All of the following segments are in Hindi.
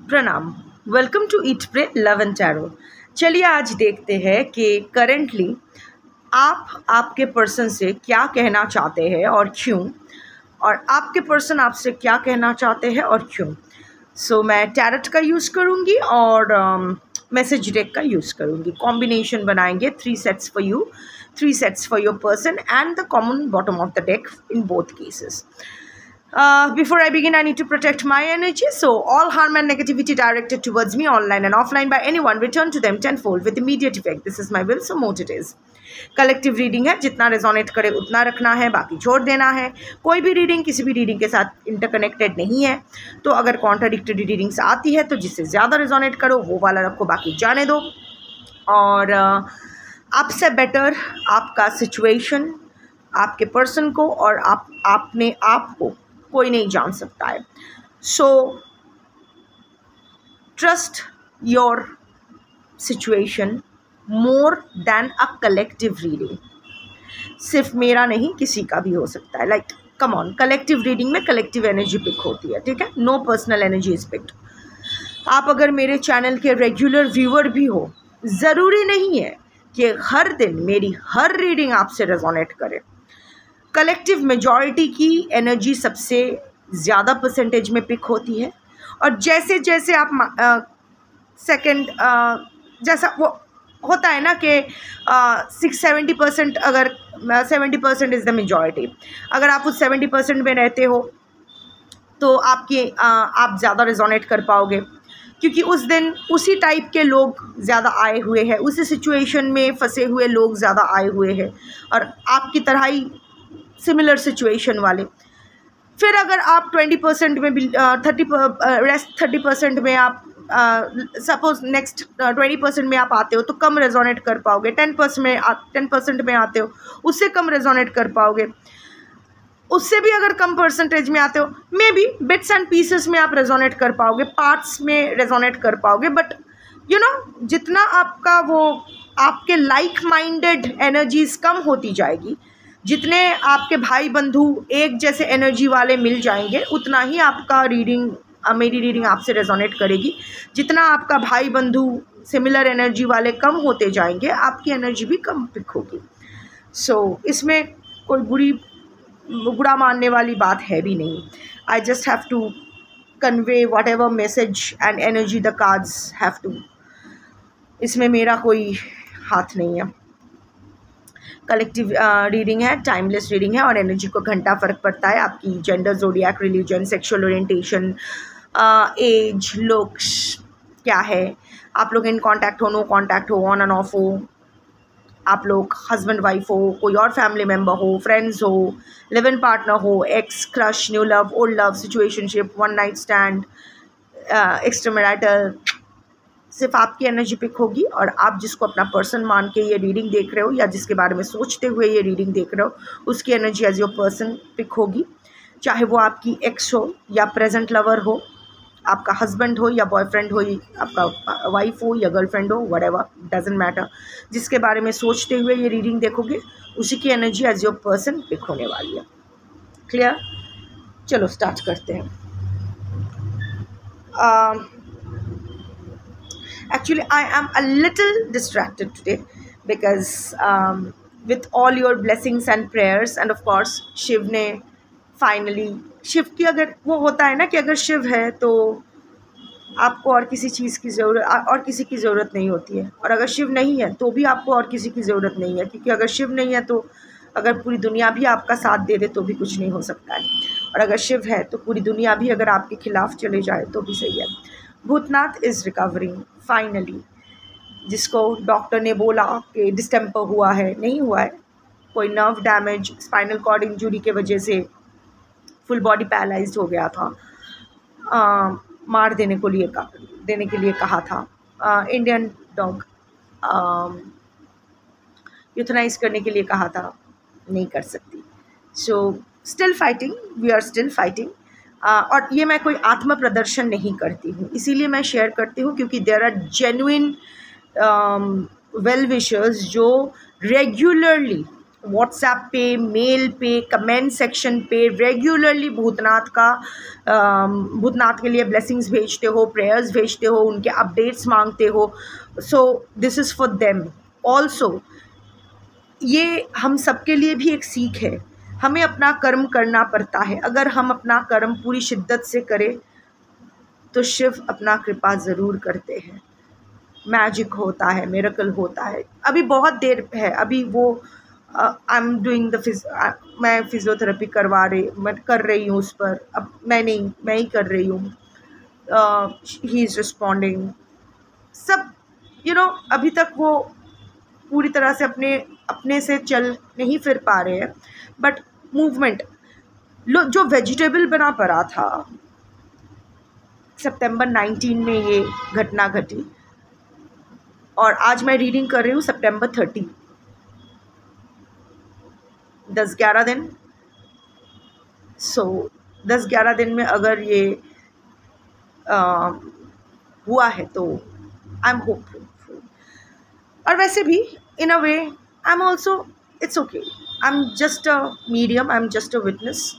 प्रणाम। Welcome to eat pray love and tarot. चलिए आज देखते हैं कि करेंटली आप आपके पर्सन से क्या कहना चाहते हैं और क्यों, और आपके पर्सन आपसे क्या कहना चाहते हैं और क्यों। मैं टैरट का यूज़ करूँगी और मैसेज डेक का यूज़ करूँगी। कॉम्बिनेशन बनाएंगे 3 sets for you, 3 sets for your person and the common bottom of the deck in both cases. Before I begin, I need to protect my energy. So all harm and negativity directed towards me online and offline by anyone, return to them tenfold with immediate effect. This is my will, so mote it is. Collective reading है, जितना रेजोनेट करे उतना रखना है, बाकी छोड़ देना है। कोई भी रीडिंग किसी भी रीडिंग के साथ इंटरकनेक्टेड नहीं है, तो अगर कॉन्ट्राडिक्टरी रीडिंग्स आती है तो जिससे ज़्यादा रेजोनेट करो वो वाला रखो, बाकी जाने दो। और आपसे बेटर आपका सिचुएशन, आपके पर्सन को और आपने आप को कोई नहीं जान सकता है। So trust your situation more than a collective reading. सिर्फ मेरा नहीं, किसी का भी हो सकता है। Like come on, collective reading में कलेक्टिव एनर्जी पिक होती है, ठीक है। No personal energy is picked. आप अगर मेरे चैनल के रेगुलर व्यूअर भी हो, ज़रूरी नहीं है कि हर दिन मेरी हर रीडिंग आपसे रेजोनेट करे। कलेक्टिव मेजॉरिटी की एनर्जी सबसे ज़्यादा परसेंटेज में पिक होती है, और जैसे जैसे आप सेकंड जैसा वो होता है ना कि 6-70%, अगर 70% इज़ द मेजॉरिटी, अगर आप उस 70% में रहते हो तो आप ज़्यादा रेजोनेट कर पाओगे, क्योंकि उस दिन उसी टाइप के लोग ज़्यादा आए हुए हैं, उसी सिचुएशन में फंसे हुए लोग ज़्यादा आए हुए हैं, और आपकी तरह ही सिमिलर सिचुएशन वाले। फिर अगर आप 20% में भी 30% में आप सपोज नेक्स्ट 20% में आप आते हो तो कम रेजोनेट कर पाओगे। 10% में आते हो उससे कम रेजोनेट कर पाओगे। उससे भी अगर कम परसेंटेज में आते हो, may be bits and pieces में आप रेजोनेट कर पाओगे, पार्ट्स में रेजोनेट कर पाओगे। बट यू नो, जितना आपका वो आपके लाइक माइंडेड एनर्जीज कम होती जाएगी, जितने आपके भाई बंधु एक जैसे एनर्जी वाले मिल जाएंगे, उतना ही आपका मेरी रीडिंग आपसे रेजोनेट करेगी। जितना आपका भाई बंधु सिमिलर एनर्जी वाले कम होते जाएंगे, आपकी एनर्जी भी कम पिक होगी। इसमें कोई बुरा मानने वाली बात है भी नहीं। I just have to convey whatever message and energy the cards have to. इसमें मेरा कोई हाथ नहीं है। कलेक्टिव रीडिंग है, टाइमलेस रीडिंग है, और एनर्जी को घंटा फ़र्क पड़ता है आपकी gender, zodiac, religion, sexual orientation, age, looks क्या है, आप लोग इन कांटेक्ट हो, नो कांटेक्ट हो, ऑन एंड ऑफ हो, आप लोग हस्बैंड वाइफ हो, कोई और फैमिली मेम्बर हो, फ्रेंड्स हो, लिव इन पार्टनर हो, x, crush, new love, old love, situationship, one night stand, extramarital, सिर्फ आपकी एनर्जी पिक होगी। और आप जिसको अपना पर्सन मान के ये रीडिंग देख रहे हो, या जिसके बारे में सोचते हुए ये रीडिंग देख रहे हो, उसकी energy as your person pick होगी। चाहे वो आपकी एक्स हो या प्रेजेंट लवर हो, आपका हस्बैंड हो या बॉयफ्रेंड हो, आपका वाइफ हो या गर्लफ्रेंड हो, व्हाटएवर, डजंट मैटर। जिसके बारे में सोचते हुए ये रीडिंग देखोगे, उसी की energy as your person pick होने वाली है। क्लियर? चलो स्टार्ट करते हैं। Actually, I am a little distracted today because with all your blessings and prayers, and of course Shiv ने finally, शिव की अगर वो होता है ना कि अगर शिव है तो आपको और किसी चीज़ की ज़रूरत और किसी की ज़रूरत नहीं होती है, और अगर शिव नहीं है तो भी आपको और किसी की ज़रूरत नहीं है, क्योंकि अगर शिव नहीं है तो अगर पूरी दुनिया भी आपका साथ दे दे तो भी कुछ नहीं हो सकता है, और अगर शिव है तो पूरी दुनिया भी अगर आपके खिलाफ चले जाए तो भी सही है। Bhootnath is recovering finally. जिसको डॉक्टर ने बोला कि डिस्टेम्पर हुआ है, नहीं हुआ है, कोई nerve damage, spinal cord injury के वजह से फुल बॉडी पैरालाइज्ड हो गया था, मार देने के लिए कहा था, इंडियन डॉग यूथनाइज करने के लिए कहा था, नहीं कर सकती। Still fighting, we are still fighting. और ये मैं कोई आत्म प्रदर्शन नहीं करती हूँ, इसीलिए मैं शेयर करती हूँ, क्योंकि there are genuine well wishers जो रेगुलरली व्हाट्सएप पे, मेल पे, कमेंट सेक्शन पे रेगुलरली भूतनाथ के लिए ब्लेसिंग्स भेजते हो, प्रेयर्स भेजते हो, उनके अपडेट्स मांगते हो. So this is for them also. ये हम सबके लिए भी एक सीख है. हमें अपना कर्म करना पड़ता है. अगर हम अपना कर्म पूरी शिद्दत से करें तो शिव अपना कृपा ज़रूर करते हैं. मैजिक होता है, मिरेकल होता है. अभी बहुत देर है. अभी वो आई एम डूइंग मैं फिज़ियोथेरेपी मैं कर रही हूँ उस पर. अब मैं ही कर रही हूँ. ही इज़ रिस्पॉन्डिंग सब. अभी तक वो पूरी तरह से अपने से चल नहीं फिर पा रहे हैं, बट मूवमेंट जो वेजिटेबल बना पड़ा था. सितंबर 19 में ये घटना घटी और आज मैं रीडिंग कर रही हूँ सितंबर 30. 10-11 दिन. सो 10-11 दिन में अगर ये हुआ है तो आई एम होपफुल. और वैसे भी in a way I am also, it's okay. I am just a medium, I am just a witness.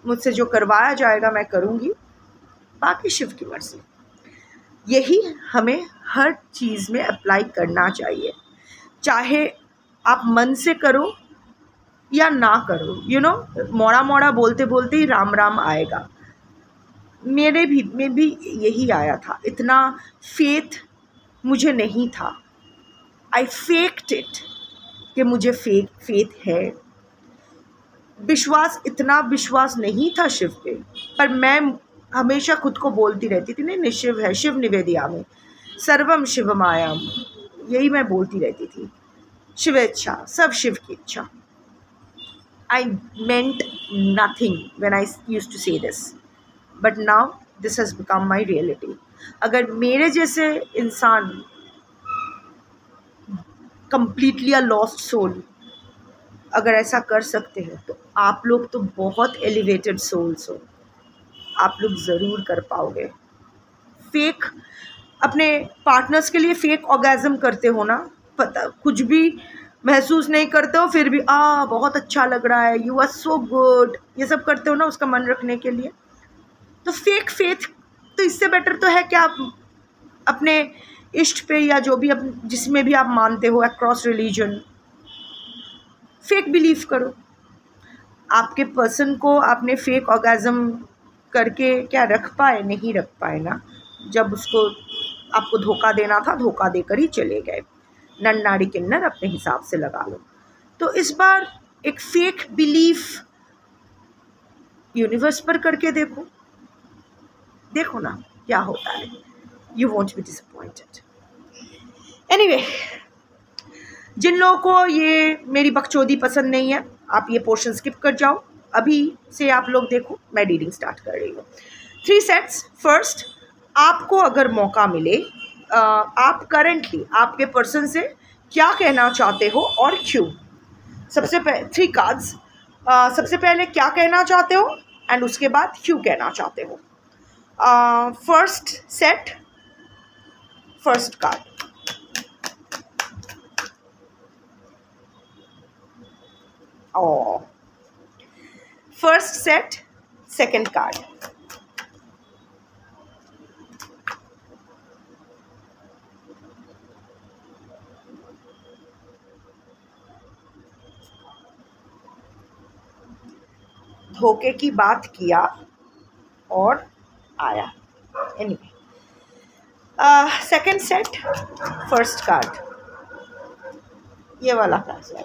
मुझसे जो करवाया जाएगा मैं करूँगी, बाकी शिव की मर्जी. यही हमें हर चीज़ में अप्लाई करना चाहिए, चाहे आप मन से करो या ना करो. मोड़ा मोड़ा बोलते बोलते ही राम राम आएगा. में भी यही आया था. इतना फेथ मुझे नहीं था. आई फेक्ड इट कि मुझे फेथ है. इतना विश्वास नहीं था शिव पे, पर मैं हमेशा खुद को बोलती रहती थी नहीं शिव है, शिव निवेदयामि सर्वम शिवमायाम. यही मैं बोलती रहती थी. शिव इच्छा, सब शिव की इच्छा. I meant nothing when I used to say this, but now this has become my reality. अगर मेरे जैसे इंसान, completely a lost soul, अगर ऐसा कर सकते हैं तो आप लोग तो बहुत elevated souls हो. आप लोग ज़रूर कर पाओगे. फेक अपने पार्टनर्स के लिए फेक ऑर्गेज़म करते हो ना, पता कुछ भी महसूस नहीं करते हो, फिर भी बहुत अच्छा लग रहा है, यू आर सो गुड, ये सब करते हो ना उसका मन रखने के लिए. तो फेक फेथ तो इससे बेटर तो है कि आप अपने इष्ट पे या जो भी जिसमें भी आप मानते हो अक्रॉस रिलीजन फेक बिलीव करो. आपके पर्सन को आपने फेक ऑर्गेज़म करके क्या रख पाए? नहीं रख पाए ना. जब उसको आपको धोखा देना था, धोखा देकर ही चले गए. नर नारी किन्नर अपने हिसाब से लगा लो. तो इस बार एक फेक बिलीफ यूनिवर्स पर करके देखो ना क्या होता है. You won't be disappointed. Anyway, जिन लोगों को ये मेरी बकचोदी पसंद नहीं है, आप ये पोर्शन स्किप कर जाओ. अभी से आप लोग देखो, मैं रीडिंग स्टार्ट कर रही हूँ. 3 सेट्स. फर्स्ट, आपको अगर मौका मिले, आप करेंटली आपके पर्सन से क्या कहना चाहते हो और क्यों. सबसे पहले 3 कार्ड्स. सबसे पहले क्या कहना चाहते हो एंड उसके बाद क्यों कहना चाहते हो. First set, first card. First set, second card. धोखे की बात किया और आया. Anyway, second set, first card. ये वाला कार्ड है.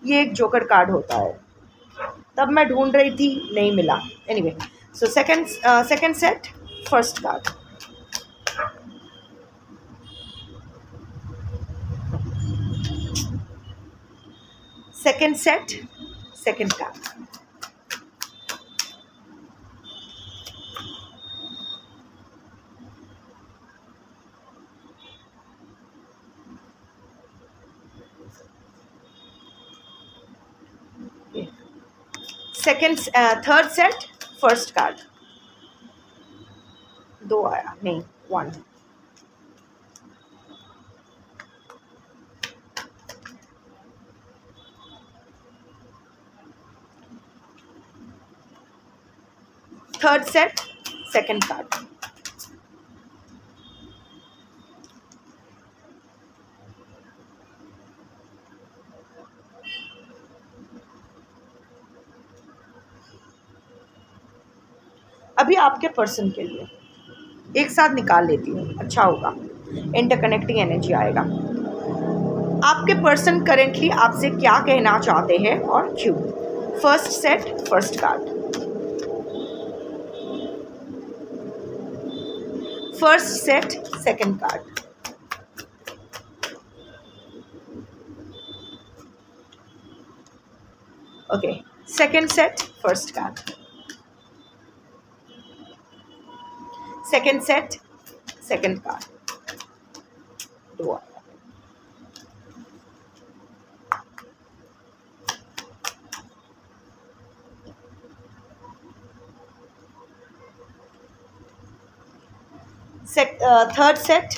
ये एक जोकर कार्ड होता है. तब मैं ढूंढ रही थी, नहीं मिला. Anyway, so second set, first card. Second set, second card. Third set, first card. 2 आया, नहीं 1. Third set, second card. अभी आपके पर्सन के लिए एक साथ निकाल लेती हूँ, अच्छा होगा, इंटरकनेक्टिंग एनर्जी आएगा। आपके पर्सन करेंटली आपसे क्या कहना चाहते हैं और क्यों। First set, first card. First set, second card. Okay, second set, first card. Second set, second card. दो third set,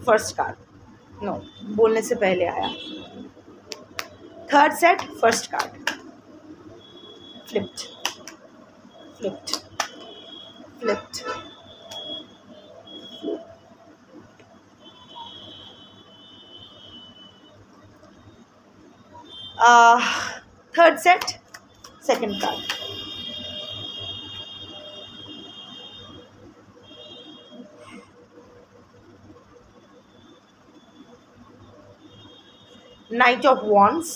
first card. No, बोलने से पहले आया। Third set, first card. Flipped, flipped, flipped. Third set, second card. Knight of Wands,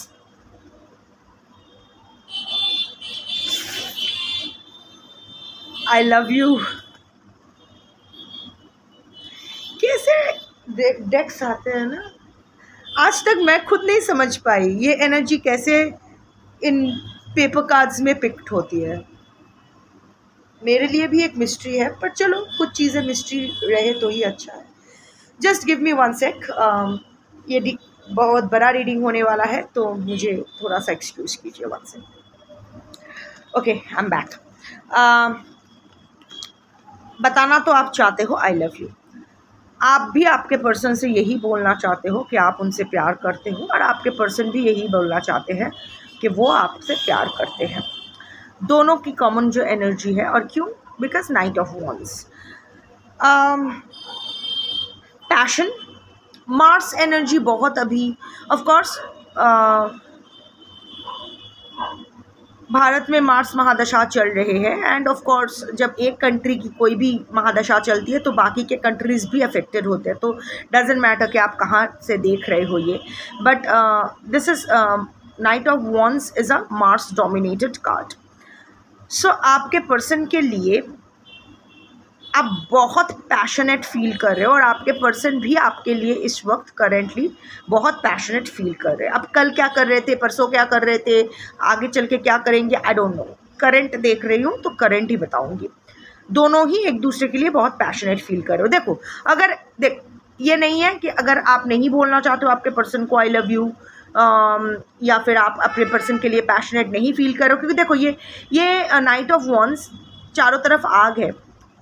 I love you। कैसे डेक्स आते हैं ना, आज तक मैं खुद नहीं समझ पाई ये एनर्जी कैसे इन पेपर कार्ड्स में पिक्ड होती है। मेरे लिए भी एक मिस्ट्री है, पर चलो कुछ चीज़ें मिस्ट्री रहे तो ही अच्छा है। जस्ट गिव मी 1 सेक। ये बहुत बड़ा रीडिंग होने वाला है तो मुझे थोड़ा सा एक्सक्यूज़ कीजिए 1 sec. Okay, I am back. बताना तो आप चाहते हो आई लव यू। आप भी आपके पर्सन से यही बोलना चाहते हो कि आप उनसे प्यार करते हो, और आपके पर्सन भी यही बोलना चाहते हैं कि वो आपसे प्यार करते हैं। दोनों की कॉमन जो एनर्जी है, और क्यों, because night of wands, passion, Mars energy बहुत अभी ऑफ कोर्स भारत में मार्स महादशा चल रहे हैं, एंड ऑफ कोर्स जब एक कंट्री की कोई भी महादशा चलती है तो बाकी के कंट्रीज़ भी अफेक्टेड होते हैं। तो डजेंट मैटर कि आप कहाँ से देख रहे हो ये, but this is Knight of Wands is a Mars dominated card. So आपके पर्सन के लिए आप बहुत पैशनेट फील कर रहे हो, और आपके पर्सन भी आपके लिए इस वक्त करेंटली बहुत पैशनेट फील कर रहे हैं। अब कल क्या कर रहे थे, परसों क्या कर रहे थे, आगे चल के क्या करेंगे, आई डोंट नो। करंट देख रही हूँ तो करंट ही बताऊँगी। दोनों ही एक दूसरे के लिए बहुत पैशनेट फील कर रहे हो। देखो, अगर ये नहीं है कि अगर आप नहीं बोलना चाहते हो आपके पर्सन को आई लव यू, या फिर आप अपने पर्सन के लिए पैशनेट नहीं फील करो, क्योंकि देखो ये नाइट ऑफ वॉन्ड्स चारों तरफ आग है,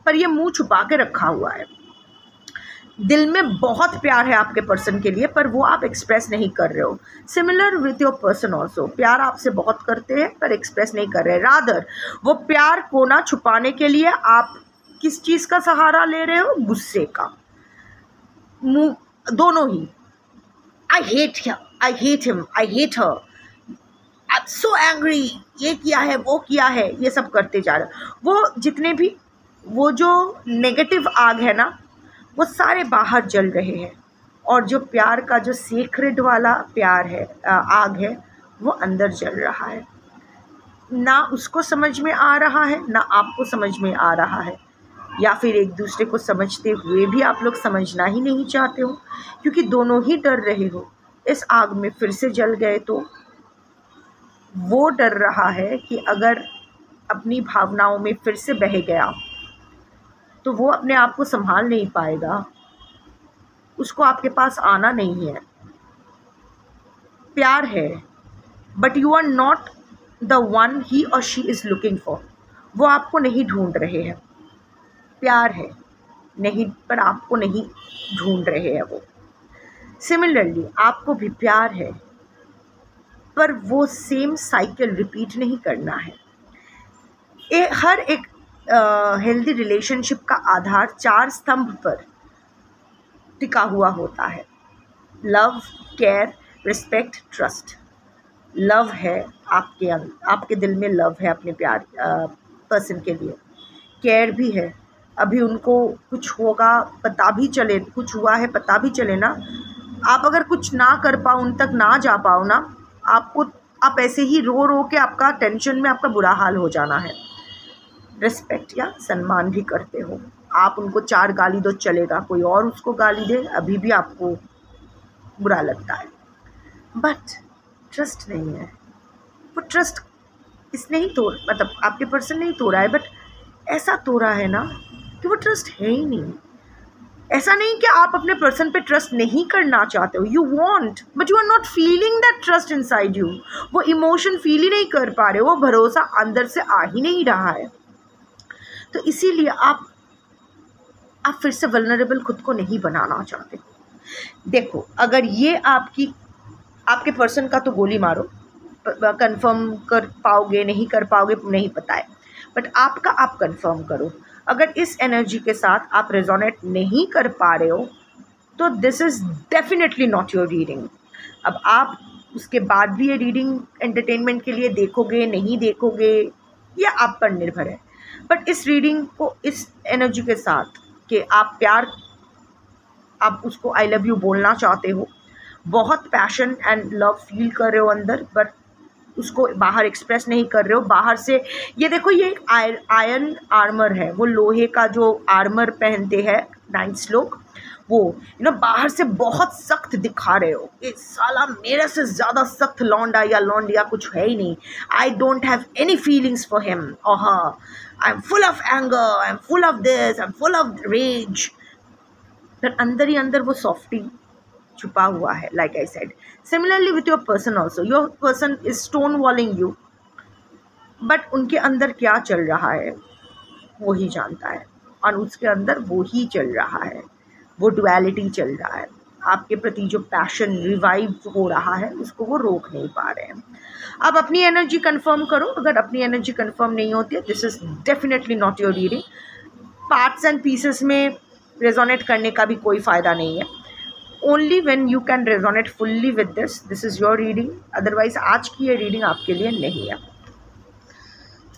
पर ये मुंह छुपा के रखा हुआ है। दिल में बहुत प्यार है आपके पर्सन के लिए, पर वो आप एक्सप्रेस नहीं कर रहे हो। Similar with your person also, प्यार आपसे बहुत करते हैं पर एक्सप्रेस नहीं कर रहे। रादर वो प्यार को ना छुपाने के लिए आप किस चीज़ का सहारा ले रहे हो, गुस्से का। मुंह दोनों ही, I hate him, I hate him, I hate her, I am so angry, ये किया है, वो किया है, ये सब करते जा रहे हो। वो जितने भी वो जो नेगेटिव आग है ना, वो सारे बाहर जल रहे हैं, और जो प्यार का जो सीक्रेट वाला प्यार है, आग है, वो अंदर जल रहा है। ना उसको समझ में आ रहा है, ना आपको समझ में आ रहा है, या फिर एक दूसरे को समझते हुए भी आप लोग समझना ही नहीं चाहते हो, क्योंकि दोनों ही डर रहे हो इस आग में फिर से जल गए तो। वो डर रहा है कि अगर अपनी भावनाओं में फिर से बह गया तो वो अपने आप को संभाल नहीं पाएगा, उसको आपके पास आना नहीं है। प्यार है, but you are not the one he और शी इज़ लुकिंग फॉर। वो आपको नहीं ढूंढ रहे हैं। प्यार है नहीं, पर आपको नहीं ढूंढ रहे हैं वो। सिमिलरली आपको भी प्यार है, पर वो सेम साइकिल रिपीट नहीं करना है। हर एक हेल्दी रिलेशनशिप का आधार 4 स्तंभ पर टिका हुआ होता है। Love, care, respect, trust. Love है आपके दिल में लव है अपने प्यार पर्सन के लिए। केयर भी है, अभी उनको कुछ होगा पता भी चले, कुछ हुआ है पता भी चले ना, आप अगर कुछ ना कर पाओ, उन तक ना जा पाओ ना, आप ऐसे ही रो रो के आपका टेंशन में आपका बुरा हाल हो जाना है। रिस्पेक्ट या सम्मान भी करते हो, आप उनको 4 गाली दो चलेगा, कोई और उसको गाली दे अभी भी आपको बुरा लगता है। बट ट्रस्ट नहीं है, वो ट्रस्ट इसने ही मतलब आपके पर्सन ने ही तोड़ा है, बट ऐसा तोड़ा है ना कि वो ट्रस्ट है ही नहीं। ऐसा नहीं कि आप अपने पर्सन पे ट्रस्ट नहीं करना चाहते हो, you want, but you are not feeling that trust inside you. वो इमोशन फील ही नहीं कर पा रहे हो, वो भरोसा अंदर से आ ही नहीं रहा है। तो इसीलिए आप फिर से वल्नरेबल खुद को नहीं बनाना चाहते। देखो, अगर ये आपके पर्सन का तो गोली मारो, कंफर्म कर पाओगे नहीं कर पाओगे नहीं पता है, बट आपका आप कंफर्म करो। अगर इस एनर्जी के साथ आप रेजोनेट नहीं कर पा रहे हो तो this is definitely not your reading. अब आप उसके बाद भी ये रीडिंग एंटरटेनमेंट के लिए देखोगे नहीं देखोगे, ये आप पर निर्भर है। बट इस रीडिंग को इस एनर्जी के साथ कि आप उसको आई लव यू बोलना चाहते हो, बहुत पैशन एंड लव फील कर रहे हो अंदर, बट उसको बाहर एक्सप्रेस नहीं कर रहे हो। बाहर से ये देखो, ये एक आयरन आर्मर है, वो लोहे का जो आर्मर पहनते हैं नाइट्स लोग, वो बाहर से बहुत सख्त दिखा रहे हो, ये साला मेरे से ज़्यादा सख्त लौंडा या लौंडिया कुछ है ही नहीं, I don't have any feelings for him, और हाँ I am full of anger, I am full of this, I am full of rage. पर अंदर ही अंदर वो सॉफ्टी छुपा हुआ है। Like I said, similarly with your person also, your person is stonewalling you, but उनके अंदर क्या चल रहा है वो ही जानता है, और उसके अंदर वो ही चल रहा है, वो डुअलिटी चल रहा है। आपके प्रति जो पैशन रिवाइव हो रहा है उसको वो रोक नहीं पा रहे हैं। अब अपनी एनर्जी कंफर्म करो, अगर अपनी एनर्जी कंफर्म नहीं होती है, this is definitely not your reading. Parts and pieces में रेजोनेट करने का भी कोई फ़ायदा नहीं है। Only when you can resonate fully with this is your reading, otherwise आज की ये रीडिंग आपके लिए नहीं है।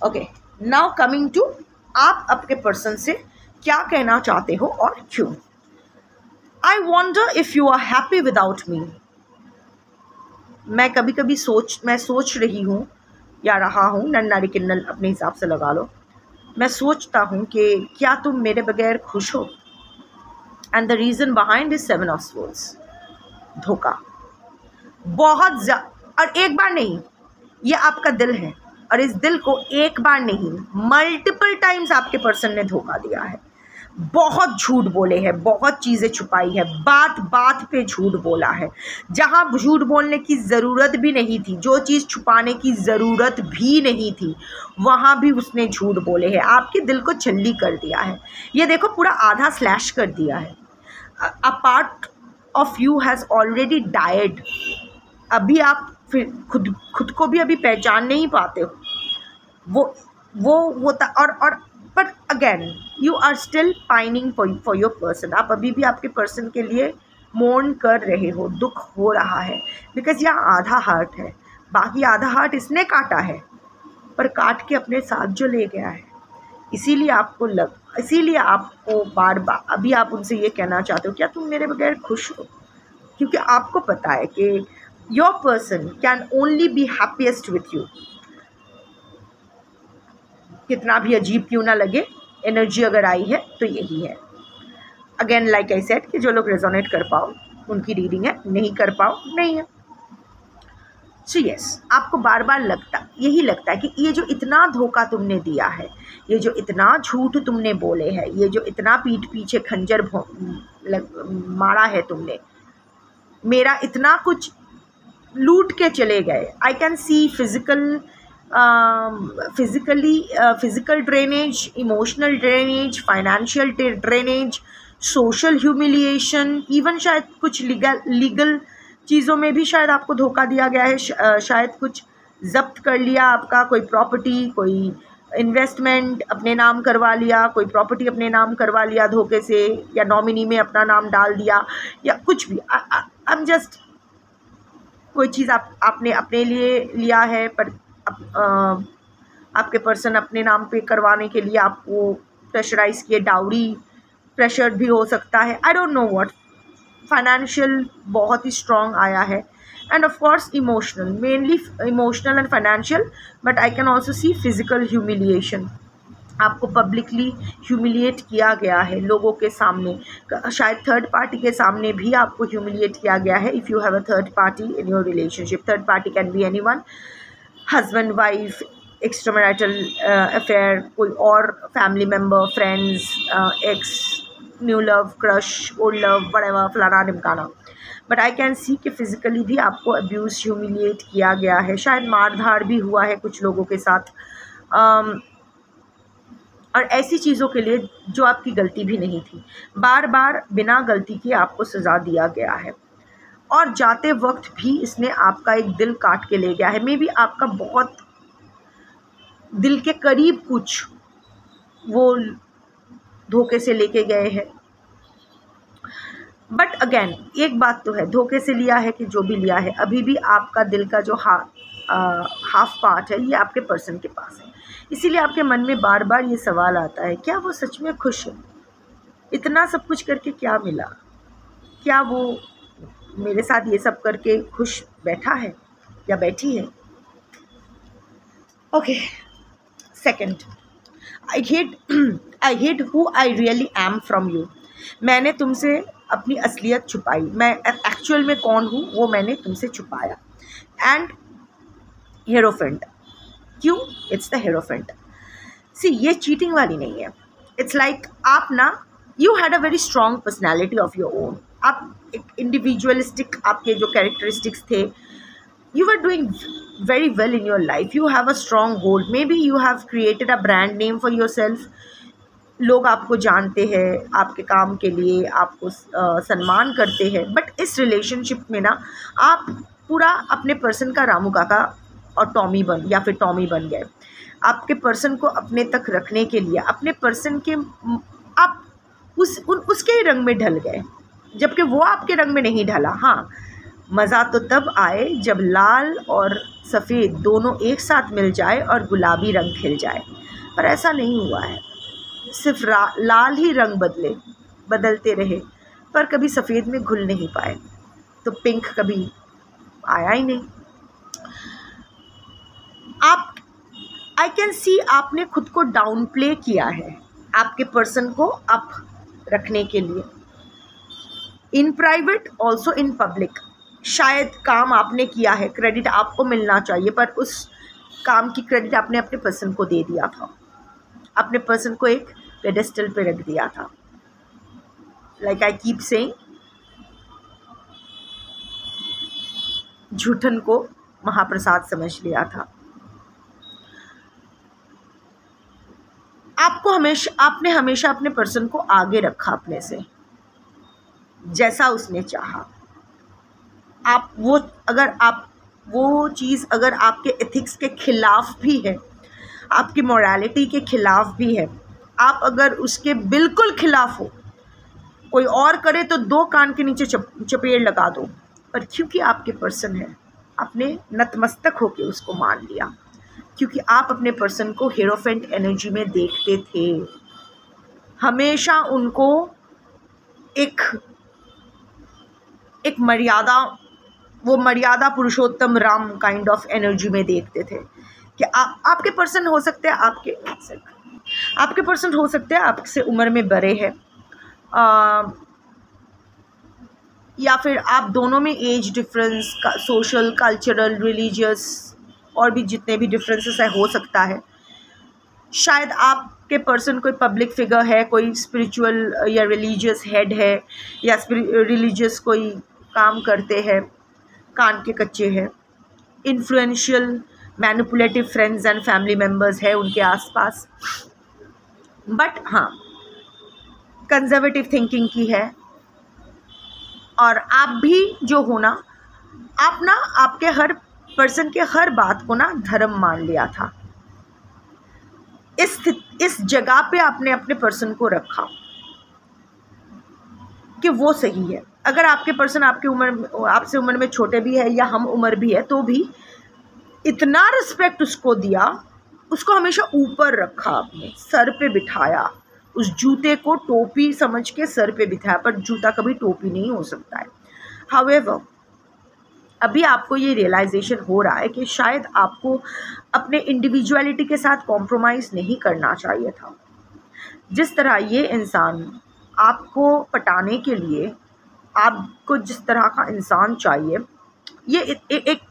ओके, नाउ कमिंग टू आप अपने पर्सन से क्या कहना चाहते हो और क्यों। I wonder if you are happy without me. मैं कभी कभी सोच रही हूँ या रहा हूँ, नन्नारी किन्नल अपने हिसाब से लगा लो, मैं सोचता हूँ कि क्या तुम मेरे बगैर खुश हो। And the reason behind is 7 of swords, धोखा। बहुत और एक बार नहीं, ये आपका दिल है, और इस दिल को एक बार नहीं मल्टीपल टाइम्स आपके पर्सन ने धोखा दिया है। बहुत झूठ बोले हैं, बहुत चीज़ें छुपाई है, बात बात पे झूठ बोला है, जहाँ झूठ बोलने की ज़रूरत भी नहीं थी, जो चीज़ छुपाने की ज़रूरत भी नहीं थी वहाँ भी उसने झूठ बोले हैं, आपके दिल को छल्ली कर दिया है। ये देखो, पूरा आधा स्लैश कर दिया है। A part of you has already died. अभी आप फिर खुद को भी अभी पहचान नहीं पाते हो, वो होता। और but again you are still pining for your person. आप अभी भी आपके पर्सन के लिए मोर्न कर रहे हो, दुख हो रहा है, बिकॉज यहाँ आधा हार्ट है, बाकी आधा हार्ट इसने काटा है, पर काट के अपने साथ जो ले गया है। इसीलिए आपको बार बार अभी आप उनसे ये कहना चाहते हो, क्या तुम मेरे बगैर खुश हो, क्योंकि आपको पता है कि your person can only be happiest with you. कितना भी अजीब क्यों ना लगे, एनर्जी अगर आई है तो यही है। अगेन लाइक आई सेड कि जो लोग रेजोनेट कर पाओ उनकी रीडिंग है, नहीं कर पाओ नहीं है। सो यस, आपको बार बार यही लगता है कि ये जो इतना धोखा तुमने दिया है, ये जो इतना झूठ तुमने बोले हैं, ये जो इतना पीठ पीछे खंजर मारा है तुमने, मेरा इतना कुछ लूट के चले गए। I can see physical drainage, emotional drainage, financial drainage, social humiliation, even शायद कुछ लीगल चीज़ों में भी शायद आपको धोखा दिया गया है। शायद कुछ जब्त कर लिया आपका, कोई प्रॉपर्टी, कोई इन्वेस्टमेंट अपने नाम करवा लिया, कोई प्रॉपर्टी अपने नाम करवा लिया धोखे से, या नॉमिनी में अपना नाम डाल दिया, या कुछ भी। आई एम जस्ट, कोई चीज़ आपने अपने लिए लिया है पर आपके पर्सन अपने नाम पे करवाने के लिए आपको प्रेशराइज किए, डाउरी प्रेशर भी हो सकता है, I don't know what. Financial बहुत ही स्ट्रॉन्ग आया है, end of course emotional, mainly emotional and financial, but I can also see physical humiliation. आपको पब्लिकली ह्यूमिलिएट किया गया है लोगों के सामने, शायद थर्ड पार्टी के सामने भी आपको ह्यूमिलिएट किया गया है। If you have a third party in your relationship, third party can be anyone, husband, wife, extramarital affair, कोई और family member, friends, x, new love, crush, old love, whatever, फलाना ढिमकाना। बट आई कैन सी कि फिज़िकली भी आपको अब्यूज़, ह्यूमिलिएट किया गया है, शायद मारधाड़ भी हुआ है कुछ लोगों के साथ, और ऐसी चीज़ों के लिए जो आपकी गलती भी नहीं थी। बार बार बिना गलती के आपको सज़ा दिया गया है, और जाते वक्त भी इसने आपका एक दिल काट के ले गया है। मे बी आपका बहुत दिल के करीब कुछ वो धोखे से लेके गए हैं। बट अगेन एक बात तो है, धोखे से लिया है कि जो भी लिया है, अभी भी आपका दिल का जो हाफ पार्ट है ये आपके पर्सन के पास है। इसीलिए आपके मन में बार बार ये सवाल आता है, क्या वो सच में खुश है? इतना सब कुछ करके क्या मिला? क्या वो मेरे साथ ये सब करके खुश बैठा है या बैठी है? Okay, second, I hate who I really am from you. मैंने तुमसे अपनी असलियत छुपाई, मैं एक्चुअल में कौन हूँ वो मैंने तुमसे छुपाया। एंड हेरोफेंट, क्यों? It's the Hierophant. सी, ये चीटिंग वाली नहीं है। इट्स लाइक आप ना, you had a very strong personality of your own. आप एक इंडिविजुअलिस्टिक, आपके जो कैरेक्टरिस्टिक्स थे, you were doing very well in your life, you have a strong goal, maybe you have created a brand name for yourself, लोग आपको जानते हैं आपके काम के लिए, आपको सम्मान करते हैं। बट इस रिलेशनशिप में ना आप पूरा अपने पर्सन का रामू काका और टॉमी या फिर टॉमी बन गए। आपके पर्सन को अपने तक रखने के लिए अपने पर्सन के आप उसके ही रंग में ढल गए, जबकि वो आपके रंग में नहीं ढला। हाँ, मज़ा तो तब आए जब लाल और सफ़ेद दोनों एक साथ मिल जाए और गुलाबी रंग खिल जाए, पर ऐसा नहीं हुआ है। सिर्फ लाल ही रंग बदलते रहे, पर कभी सफ़ेद में घुल नहीं पाए, तो पिंक कभी आया ही नहीं। आई कैन सी आपने खुद को डाउन प्ले किया है आपके पर्सन को अप रखने के लिए, in private also in public. शायद काम आपने किया है, क्रेडिट आपको मिलना चाहिए, पर उस काम की क्रेडिट आपने अपने पर्सन को दे दिया था, अपने पर्सन को एक पेडेस्टल पे रख दिया था। लाइक आई कीप सेइंग, झूठन को महाप्रसाद समझ लिया था। आपने हमेशा अपने पर्सन को आगे रखा अपने से, जैसा उसने चाहा। वो चीज़ अगर आपके एथिक्स के खिलाफ भी है, आपकी मोरालिटी के खिलाफ भी है, आप अगर उसके बिल्कुल खिलाफ हो, कोई और करे तो दो कान के नीचे चपेड़ लगा दो, पर क्योंकि आपके पर्सन है, आपने नतमस्तक होके उसको मान लिया, क्योंकि आप अपने पर्सन को हीरोफेंट एनर्जी में देखते थे। हमेशा उनको एक मर्यादा पुरुषोत्तम राम काइंड ऑफ एनर्जी में देखते थे कि आपके पर्सन हो सकते हैं, आपके पर्सन हो सकते हैं आपसे उम्र में बड़े हैं, या फिर आप दोनों में age difference, social, cultural, religious और भी जितने भी डिफरेंसेस है हो सकता है। शायद आपके पर्सन कोई पब्लिक फिगर है, कोई स्पिरिचुअल या रिलीजियस हेड है, या रिलीजियस कोई काम करते हैं, कान के कच्चे हैं। Influential manipulative friends and family members है उनके आसपास, बट हाँ कंजर्वेटिव थिंकिंग की है। और आप भी जो हो ना, आप ना आपके हर पर्सन के हर बात को ना धर्म मान लिया था। इस जगह पे आपने अपने पर्सन को रखा कि वो सही है। अगर आपके पर्सन आपसे उम्र में छोटे भी है या हम उम्र भी है, तो भी इतना रिस्पेक्ट उसको दिया, उसको हमेशा ऊपर रखा, आपने सर पे बिठाया, उस जूते को टोपी समझ के सर पे बिठाया, पर जूता कभी टोपी नहीं हो सकता है। हाउएवर, अभी आपको ये रियलाइजेशन हो रहा है कि शायद आपको अपने इंडिविजुअलिटी के साथ कॉम्प्रोमाइज़ नहीं करना चाहिए था। जिस तरह ये इंसान आपको पटाने के लिए आपको जिस तरह का इंसान चाहिए, ये एक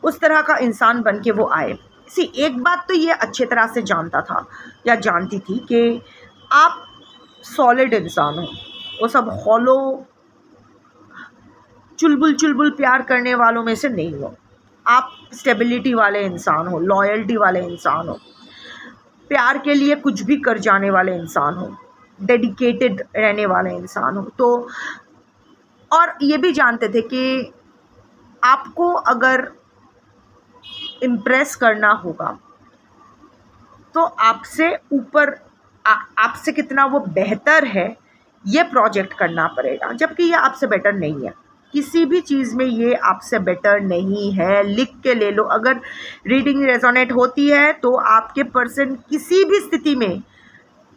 उस तरह का इंसान बन के वो आए। एक बात तो ये अच्छे तरह से जानता था या जानती थी कि आप सॉलिड इंसान हो, वो सब हॉलो चुलबुल प्यार करने वालों में से नहीं हो। आप स्टेबिलिटी वाले इंसान हो, लॉयल्टी वाले इंसान हो, प्यार के लिए कुछ भी कर जाने वाले इंसान हो, डेडिकेटेड रहने वाले इंसान हो। तो और ये भी जानते थे कि आपको अगर इम्प्रेस करना होगा तो आपसे ऊपर आपसे कितना वो बेहतर है ये प्रोजेक्ट करना पड़ेगा, जबकि ये आपसे बेटर नहीं है। किसी भी चीज़ में ये आपसे बेटर नहीं है, लिख के ले लो। अगर रीडिंग रेजोनेट होती है तो आपके पर्सन किसी भी स्थिति में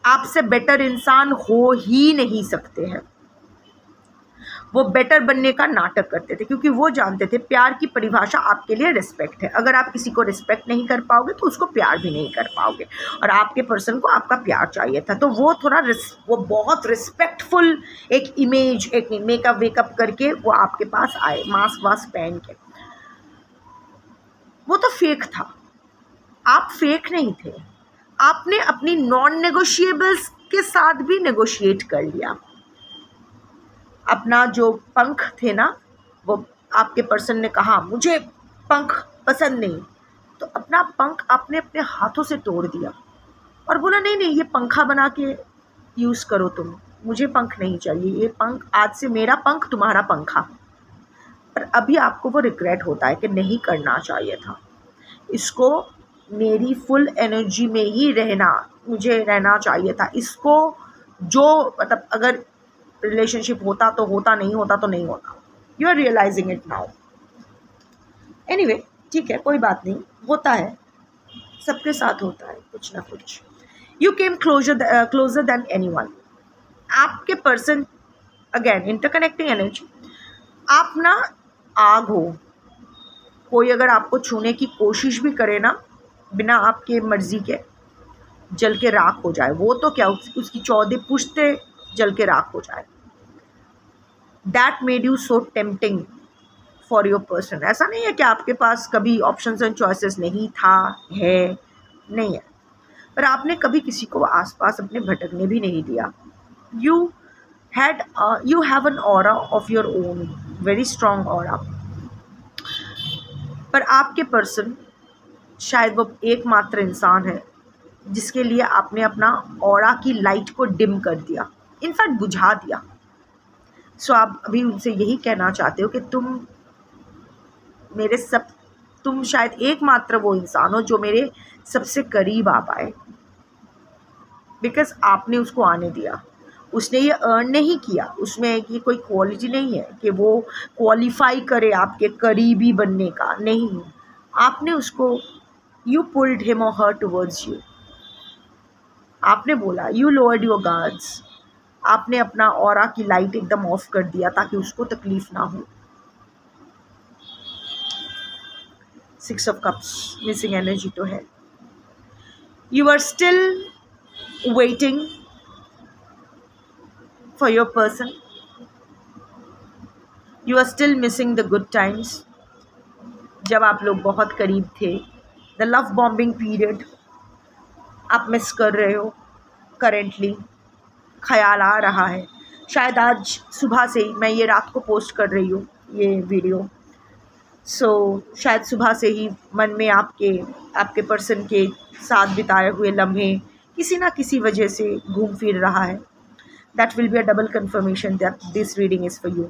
आपसे बेटर इंसान हो ही नहीं सकते हैं। वो बेटर बनने का नाटक करते थे, क्योंकि वो जानते थे प्यार की परिभाषा आपके लिए रिस्पेक्ट है। अगर आप किसी को रिस्पेक्ट नहीं कर पाओगे तो उसको प्यार भी नहीं कर पाओगे, और आपके पर्सन को आपका प्यार चाहिए था। तो वो वो बहुत रिस्पेक्टफुल एक इमेज, एक मेकअप वेकअप करके वो आपके पास आए, मास्क वास्क पहन के। वो तो फेक था, आप फेक नहीं थे। आपने अपनी नॉन नेगोशिएबल्स के साथ भी नेगोशिएट कर लिया। अपना जो पंख थे ना, वो आपके पर्सन ने कहा मुझे पंख पसंद नहीं, तो अपना पंख आपने अपने हाथों से तोड़ दिया और बोला नहीं नहीं, ये पंखा बना के यूज़ करो तुम, मुझे पंख नहीं चाहिए, ये पंख आज से मेरा पंख तुम्हारा पंखा। पर अभी आपको वो रिग्रेट होता है कि नहीं करना चाहिए था इसको, मेरी फुल एनर्जी में ही मुझे रहना चाहिए था। इसको जो मतलब अगर रिलेशनशिप होता तो होता, नहीं होता तो नहीं होता। You are realising it now. Anyway, ठीक है, कोई बात नहीं, होता है, सबके साथ होता है कुछ ना कुछ। You came closure than anyone. आपके पर्सन, अगेन इंटरकनेक्टिंग एनर्जी, आप ना आग हो। कोई अगर आपको छूने की कोशिश भी करे ना बिना आपके मर्जी के, जल के राख हो जाए। वो तो क्या, उसकी 14 पुश्ते जल के राख हो जाए। That made you so tempting for your person. ऐसा नहीं है कि आपके पास कभी ऑप्शंस एंड चॉइसेस नहीं था, है, नहीं है, पर आपने कभी किसी को आसपास अपने भटकने भी नहीं दिया। You have an aura of your own, very strong aura. पर आपके पर्सन शायद वो एकमात्र इंसान है जिसके लिए आपने अपना ऑरा की लाइट को डिम कर दिया, इनफैक्ट बुझा दिया। सो आप अभी उनसे यही कहना चाहते हो कि तुम शायद एकमात्र वो इंसान हो जो मेरे सबसे करीब आ पाए, बिकॉज आपने उसको आने दिया। उसने ये अर्न नहीं किया, उसमें ये कोई क्वालिटी नहीं है कि वो क्वालिफाई करे आपके करीबी बनने का, नहीं। आपने उसको, यू पुल्ड हिम और हर टुवर्ड्स यू। आपने बोला, यू लोअर्ड योर गार्ड्स। आपने अपना ऑरा की लाइट एकदम ऑफ कर दिया ताकि उसको तकलीफ ना हो। 6 ऑफ कप्स, मिसिंग एनर्जी तो है। You are still waiting for your person, you are still missing the good times, जब आप लोग बहुत करीब थे। द लव बॉम्बिंग पीरियड आप मिस कर रहे हो करेंटली। ख्याल आ रहा है, शायद आज सुबह से ही, मैं ये रात को पोस्ट कर रही हूँ ये वीडियो, शायद सुबह से ही मन में आपके पर्सन के साथ बिताए हुए लम्हे किसी ना किसी वजह से घूम फिर रहा है। That will be a double confirmation that this reading is for you.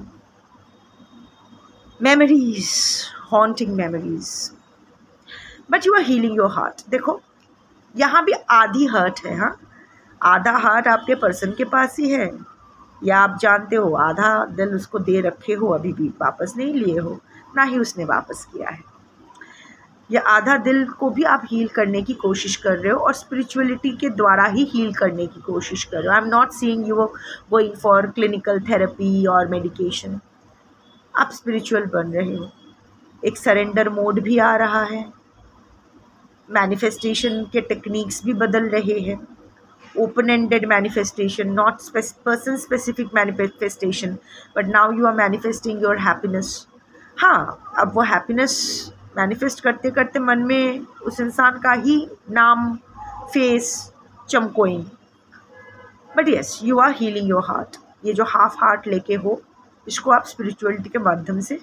Memories, haunting memories, but you are healing your heart. देखो, यहाँ भी आधी हर्ट है, हाँ, आधा हार्ट आपके पर्सन के पास ही है, या आप जानते हो आधा दिल उसको दे रखे हो, अभी भी वापस नहीं लिए हो, ना ही उसने वापस किया है। या आधा दिल को भी आप हील करने की कोशिश कर रहे हो और स्पिरिचुअलिटी के द्वारा ही हील करने की कोशिश कर रहे हो। I am not seeing you going for clinical therapy और मेडिकेशन। आप स्पिरिचुअल बन रहे हो। एक सरेंडर मोड भी आ रहा है, मैनिफेस्टेशन के टेक्निक्स भी बदल रहे हैं, open ended manifestation, not person specific manifestation, but now you are manifesting your happiness. हाँ, अब वो हैप्पीनेस मैनिफेस्ट करते करते मन में उस इंसान का ही नाम, फेस चमकोएंगे। But yes, you are healing your heart. ये जो हाफ हार्ट लेके हो, इसको आप स्पिरिचुअलिटी के माध्यम से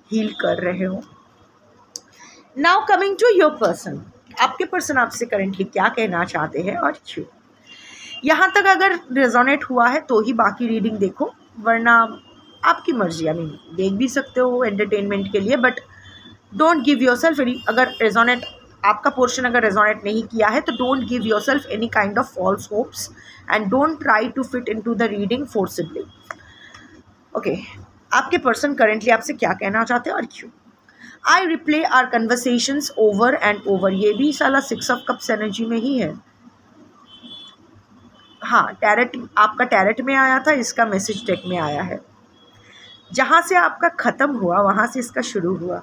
हील कर रहे हो। Now coming to your person, आपके पर्सन आपसे करेंटली क्या कहना चाहते हैं और क्यों। यहाँ तक अगर रेजोनेट हुआ है तो ही बाकी रीडिंग देखो, वरना आपकी मर्जी। आई मीन देख भी सकते हो एंटरटेनमेंट के लिए, but don't give yourself any, अगर रेजोनेट आपका पोर्शन अगर रेजोनेट नहीं किया है तो don't give yourself any kind of false hopes and don't try to fit into the reading forcibly. Okay, आपके पर्सन करेंटली आपसे क्या कहना चाहते हैं और क्यों। I replay our conversations over and over, ये भी साला 6 ऑफ कप्स एनर्जी में ही है। हाँ, टैरेट आपका टैरेट में आया था, इसका मैसेज डेक में आया है। जहाँ से आपका ख़त्म हुआ वहाँ से इसका शुरू हुआ।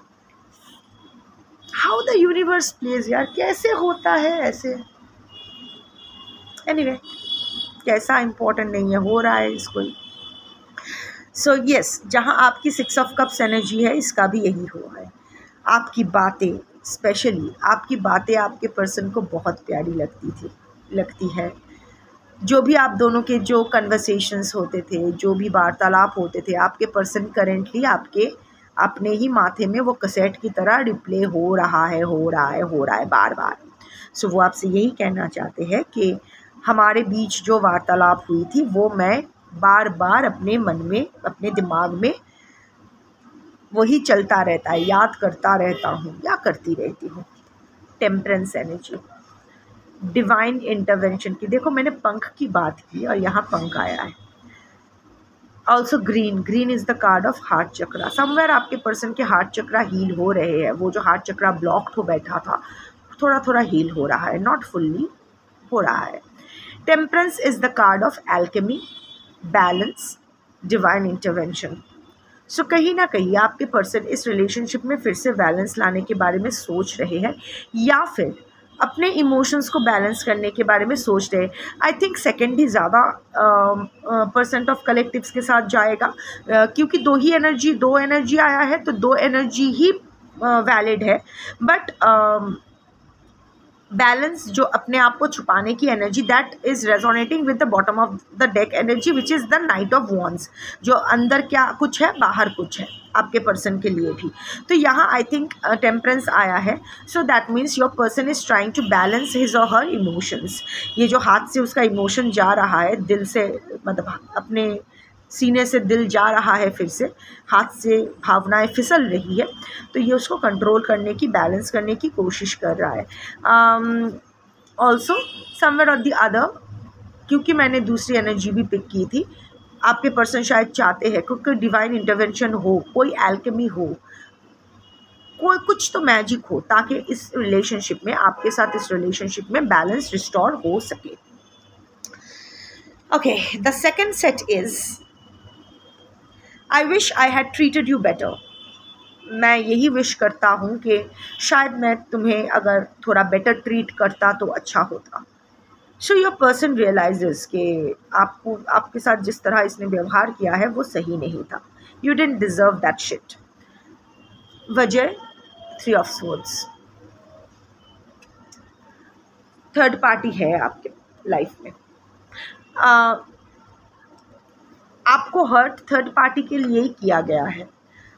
हाउ द यूनिवर्स प्लेज यार, कैसे होता है ऐसे। एनीवे, कैसा इम्पोर्टेंट नहीं है, हो रहा है इसको ही। सो यस, जहाँ आपकी 6 ऑफ कप्स एनर्जी है, इसका भी यही हुआ है। आपकी बातें, स्पेशली आपकी बातें आपके पर्सन को बहुत प्यारी लगती है। जो भी आप दोनों के जो कन्वर्सेशंस होते थे, जो भी वार्तालाप होते थे, आपके पर्सन करेंटली आपके अपने ही माथे में वो कैसेट की तरह रिप्ले हो रहा है बार बार। सो वो आपसे यही कहना चाहते हैं कि हमारे बीच जो वार्तालाप हुई थी वो मैं बार बार अपने मन में, अपने दिमाग में वही चलता रहता है, याद करता रहता हूँ या करती रहती हूँ। टेम्परेंस एनर्जी, डिवाइन इंटरवेंशन की, देखो मैंने पंख की बात की और यहाँ पंख आया है। Also green is the card of heart chakra. Somewhere आपके पर्सन के हार्ट चक्रा हील हो रहे हैं। वो जो हार्ट चक्रा ब्लॉक्ड हो बैठा था, थोड़ा थोड़ा हील हो रहा है, नॉट फुल्ली हो रहा है। Temperance is the card of alchemy, balance, divine intervention. So कहीं ना कहीं आपके पर्सन इस रिलेशनशिप में फिर से बैलेंस लाने के बारे में सोच रहे हैं, या फिर अपने इमोशंस को बैलेंस करने के बारे में सोच रहे हैं। आई थिंक सेकेंड ही ज़्यादा परसेंट ऑफ कलेक्टिव्स के साथ जाएगा, क्योंकि दो एनर्जी आया है तो दो एनर्जी ही वैलिड है। बट बैलेंस, जो अपने आप को छुपाने की energy, that is resonating with the bottom of the deck energy which is the night of wands. जो अंदर क्या कुछ है, बाहर कुछ है आपके पर्सन के लिए भी। तो यहाँ आई थिंक टेम्परेंस आया है। So that means your person is trying to balance his और हर इमोशंस। ये जो हाथ से उसका इमोशन जा रहा है, दिल से, मतलब अपने सीने से दिल जा रहा है, फिर से हाथ से भावनाएं फिसल रही है, तो ये उसको कंट्रोल करने की, बैलेंस करने की कोशिश कर रहा है। ऑल्सो समवेयर और द अदर, क्योंकि मैंने दूसरी एनर्जी भी पिक की थी, आपके पर्सन शायद चाहते हैं क्योंकि डिवाइन इंटरवेंशन हो, कोई एल्केमी हो, कोई कुछ तो मैजिक हो, ताकि इस रिलेशनशिप में, आपके साथ इस रिलेशनशिप में बैलेंस रिस्टोर हो सके। Okay, the second set is I wish I had treated you better. मैं यही विश करता हूँ कि शायद मैं तुम्हें अगर थोड़ा बेटर ट्रीट करता तो अच्छा होता। सो योर पर्सन रियलाइजेस कि आपको, आपके साथ जिस तरह इसने व्यवहार किया है वो सही नहीं था। You didn't deserve that shit. वजह 3 ऑफ स्वॉर्ड्स। थर्ड पार्टी है आपके लाइफ में। आपको हर्ट थर्ड पार्टी के लिए ही किया गया है।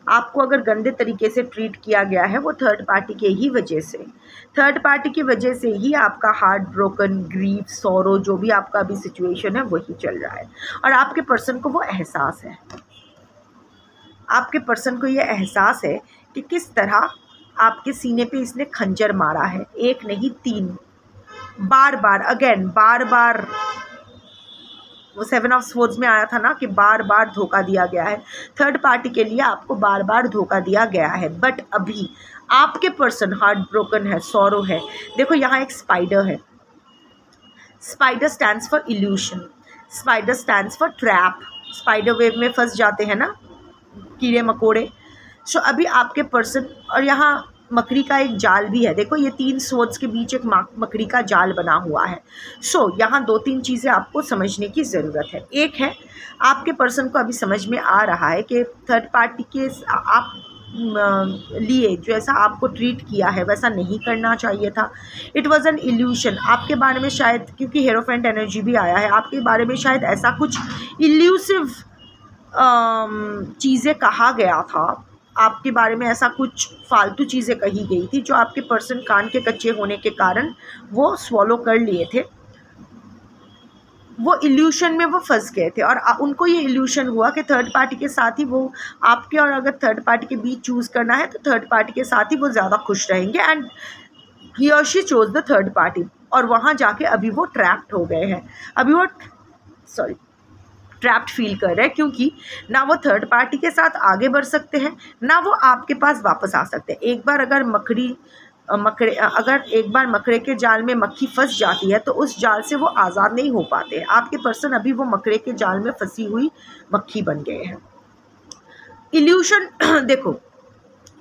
आपको अगर गंदे तरीके से ट्रीट किया गया है वो थर्ड पार्टी के ही वजह से, थर्ड पार्टी की वजह से ही आपका हार्ट ब्रोकन, ग्रीफ, सौरो, जो भी आपका अभी सिचुएशन है वही चल रहा है। और आपके पर्सन को वो एहसास है, आपके पर्सन को ये एहसास है कि किस तरह आपके सीने पे इसने खंजर मारा है, एक नहीं 3। बार बार अगेन बार बार, वो 7 ऑफ स्वॉर्ड्स में आया था ना कि बार बार धोखा दिया गया है, थर्ड पार्टी के लिए आपको बार बार धोखा दिया गया है। बट अभी आपके पर्सन हार्ट ब्रोकन है, सॉरो है। देखो यहाँ एक स्पाइडर है, spider stands for evolution, spider stands for trap. Spider web में फंस जाते हैं ना कीड़े मकोड़े। सो अभी आपके पर्सन, और यहाँ मकड़ी का एक जाल भी है। देखो ये 3 स्वॉर्ड्स के बीच एक मकड़ी का जाल बना हुआ है। सो यहाँ 2-3 चीज़ें आपको समझने की ज़रूरत है। एक है, आपके पर्सन को अभी समझ में आ रहा है कि थर्ड पार्टी के आप लिए जैसा आपको ट्रीट किया है वैसा नहीं करना चाहिए था। It was an illusion. आपके बारे में शायद, क्योंकि हेरोफेंट एनर्जी भी आया है, आपके बारे में शायद ऐसा कुछ इल्यूसिव चीज़ें कहा गया था, आपके बारे में ऐसा कुछ फालतू चीज़ें कही गई थी जो आपके पर्सन कान के कच्चे होने के कारण वो स्वॉलो कर लिए थे, वो इल्यूशन में वो फंस गए थे। और उनको ये इल्यूशन हुआ कि थर्ड पार्टी के साथ ही वो आपके, और अगर थर्ड पार्टी के बीच चूज़ करना है तो थर्ड पार्टी के साथ ही वो ज़्यादा खुश रहेंगे। एंड ही और she chose the third party, और वहाँ जाके अभी वो ट्रैप्ड हो गए हैं। अभी वो ट्रैप्ड फील कर रहे हैं, क्योंकि ना वो थर्ड पार्टी के साथ आगे बढ़ सकते हैं, ना वो आपके पास वापस आ सकते हैं। एक बार अगर एक बार मकड़े के जाल में मक्खी फंस जाती है तो उस जाल से वो आज़ाद नहीं हो पाते हैं। आपके पर्सन अभी वो मकड़े के जाल में फंसी हुई मक्खी बन गए हैं। इल्यूशन देखो,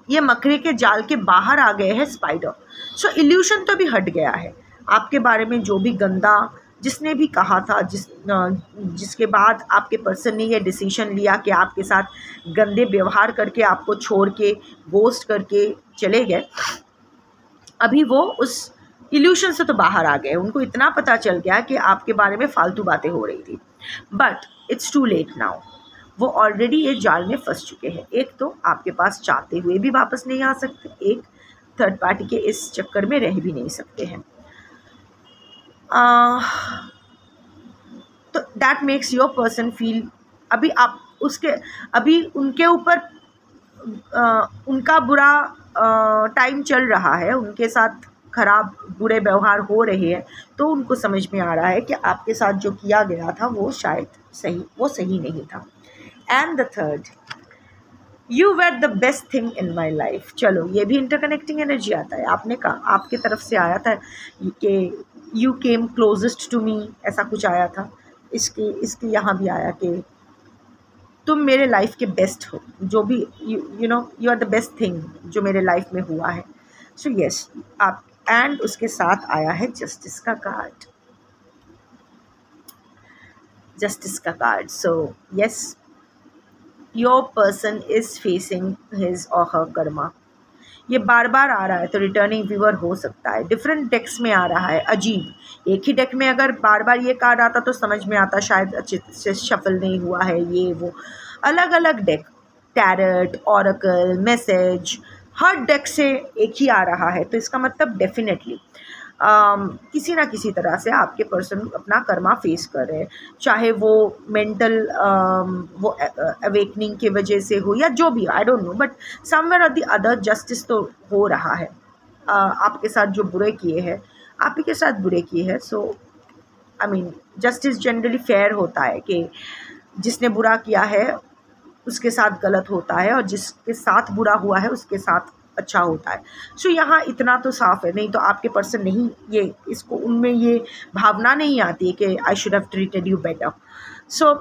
ये मकड़े के जाल के बाहर आ गए हैं स्पाइडर। सो इल्यूशन तो भी हट गया है। आपके बारे में जो भी गंदा जिसने भी कहा था, जिसके बाद आपके पर्सन ने ये डिसीजन लिया कि आपके साथ गंदे व्यवहार करके आपको छोड़ के गोस्ट करके चले गए, अभी वो उस इल्यूशन से तो बाहर आ गए। उनको इतना पता चल गया कि आपके बारे में फालतू बातें हो रही थी। But it's too late now. वो ऑलरेडी एक जाल में फंस चुके हैं। एक तो आपके पास चाहते हुए भी वापस नहीं आ सकते, एक थर्ड पार्टी के इस चक्कर में रह भी नहीं सकते हैं। तो that makes your person feel, अभी आप अभी उनके ऊपर उनका बुरा टाइम चल रहा है, उनके साथ खराब बुरे व्यवहार हो रहे हैं, तो उनको समझ में आ रहा है कि आपके साथ जो किया गया था वो शायद सही नहीं था। And the third, you were the best thing in my life. चलो ये भी इंटरकनेक्टिंग एनर्जी आता है। आपने कहा, आपकी तरफ से आया था कि you came closest to me, ऐसा कुछ आया था। इसके यहाँ भी आया कि तुम मेरे लाइफ के बेस्ट हो, जो भी you are the best thing जो मेरे लाइफ में हुआ है। सो यस आप, एंड उसके साथ आया है जस्टिस का कार्ड, जस्टिस का card. So yes, your person is facing his और हर कर्मा। ये बार बार आ रहा है तो रिटर्निंग व्यूअर हो सकता है। डिफरेंट डेक्स में आ रहा है, अजीब। एक ही डेक में अगर बार बार ये कार्ड आता तो समझ में आता शायद अच्छे से शफल नहीं हुआ है, ये वो। अलग अलग डेक, टैरट, ऑरेकल, मैसेज, हर डेक से एक ही आ रहा है, तो इसका मतलब डेफिनेटली किसी ना किसी तरह से आपके पर्सन अपना कर्मा फेस कर रहे हैं, चाहे वो मेंटल वो अवेकनिंग की वजह से हो या जो भी, I don't know, but somewhere और द अदर जस्टिस तो हो रहा है। आपके साथ जो बुरे किए हैं, आप ही के साथ बुरे किए हैं। So I mean justice generally fair होता है कि जिसने बुरा किया है उसके साथ गलत होता है, और जिसके साथ बुरा हुआ है उसके साथ अच्छा होता है। सो यहाँ इतना तो साफ है। नहीं तो आपके पर्सन नहीं, ये इसको उनमें ये भावना नहीं आती है कि I should have treated you better. So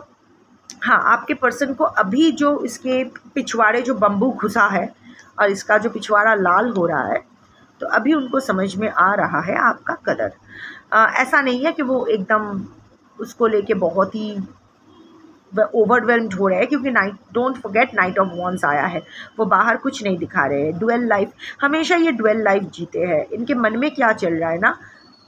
हाँ, आपके पर्सन को अभी जो इसके पिछवाड़े जो बम्बू घुसा है और इसका जो पिछवाड़ा लाल हो रहा है, तो अभी उनको समझ में आ रहा है आपका कदर। ऐसा नहीं है कि वो एकदम उसको लेके बहुत ही ओवरवेल्म्ड हो रहे हैं, क्योंकि don't forget night of wands आया है। वो बाहर कुछ नहीं दिखा रहे हैं। डुअल लाइफ, हमेशा ये डुअल लाइफ जीते हैं। इनके मन में क्या चल रहा है ना,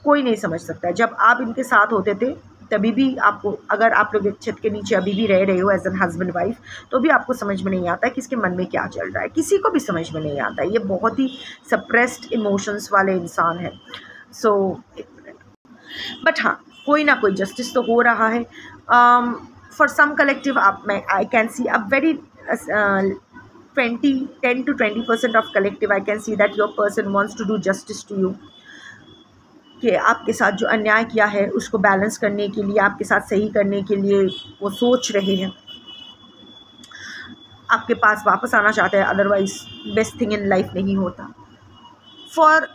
कोई नहीं समझ सकता है। जब आप इनके साथ होते थे तभी भी आपको, अगर आप लोग एक छत के नीचे अभी भी रह रहे हो एज एन हस्बैंड वाइफ, तो भी आपको समझ में नहीं आता है कि इसके मन में क्या चल रहा है। किसी को भी समझ में नहीं आता है। ये बहुत ही सप्रेस्ड इमोशंस वाले इंसान है। सो बट हाँ, कोई ना कोई जस्टिस तो हो रहा है। For some collective, I can see a very 10 to 20% of collective, I can see that your person wants to do justice to you. कि आपके साथ जो अन्याय किया है उसको बैलेंस करने के लिए, आपके साथ सही करने के लिए वो सोच रहे हैं, आपके पास वापस आना चाहते हैं, otherwise best thing in life नहीं होता। For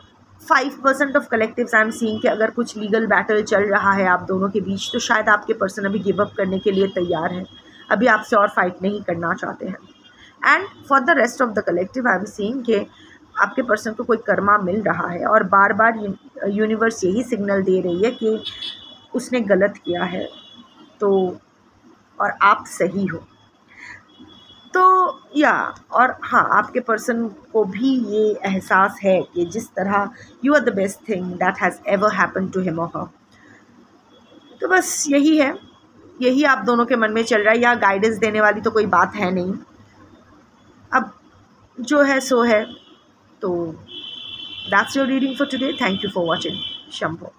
5% of collectives I am seeing कि अगर कुछ लीगल बैटल चल रहा है आप दोनों के बीच, तो शायद आपके पर्सन अभी गिव अप करने के लिए तैयार है, अभी आपसे और फाइट नहीं करना चाहते हैं। And for the rest of the collective I am seeing कि आपके पर्सन को कोई कर्मा मिल रहा है और बार बार यूनिवर्स यही सिग्नल दे रही है कि उसने गलत किया है तो और आप सही हो। तो या और हाँ, आपके पर्सन को भी ये एहसास है कि जिस तरह you are the best thing that has ever happen to him और हर। तो बस यही है, यही आप दोनों के मन में चल रहा है। या गाइडेंस देने वाली तो कोई बात है नहीं, अब जो है सो है। तो that's your reading for today. Thank you for watching. Shambho.